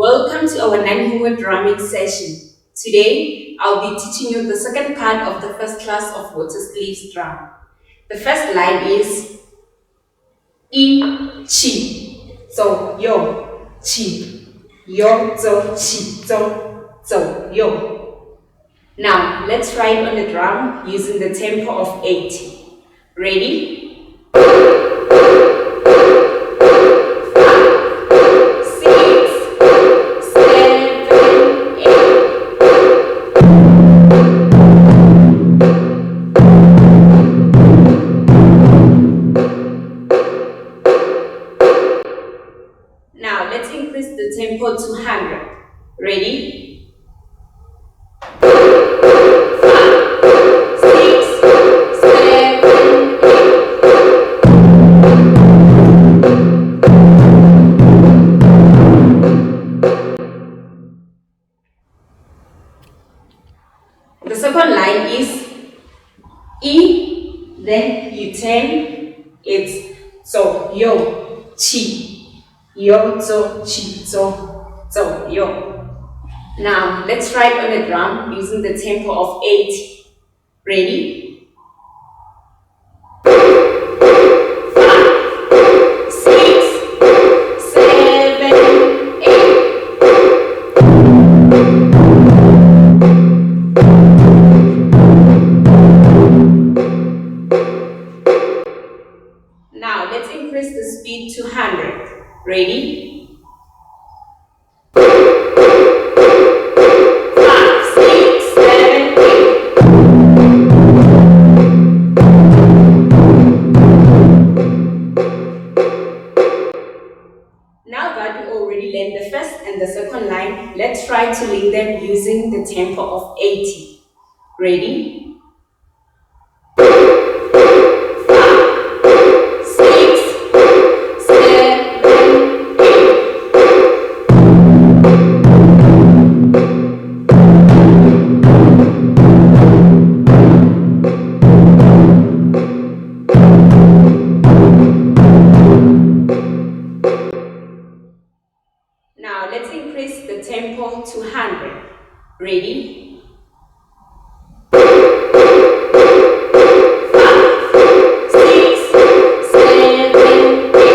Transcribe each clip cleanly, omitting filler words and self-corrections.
Welcome to our non-humor drumming session. Today, I'll be teaching you the second part of the first class of water sleeves drum. The first line is I, Chi, Zo, Yo, Chi, Yo, Zo, Chi, Zo, Yo. Now, let's write on the drum using the tempo of 80. Ready? Now let's increase the tempo to 100. Ready? 5, 6, 7, 8. The second line is I, then you turn, it's Zo, Yo, Chi. Yo, zo, chi, zo, yo. Now, let's write on the drum using the tempo of 80. Ready? 5, 6, 7, 8. Now, let's increase the speed to 100. Ready? 5, 6, 7, 8. Now that we already learned the first and the second line, let's try to learn them using the tempo of 80. Ready? 'Now let's increase the tempo to 100. Ready? 5, 6, 7, 8.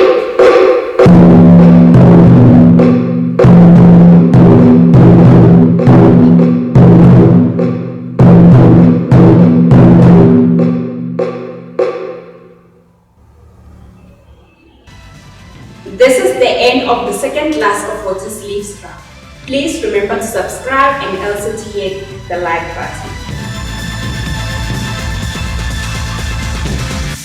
This is the end of the second class of water sleeves drum. Please remember to subscribe and also to hit the like button.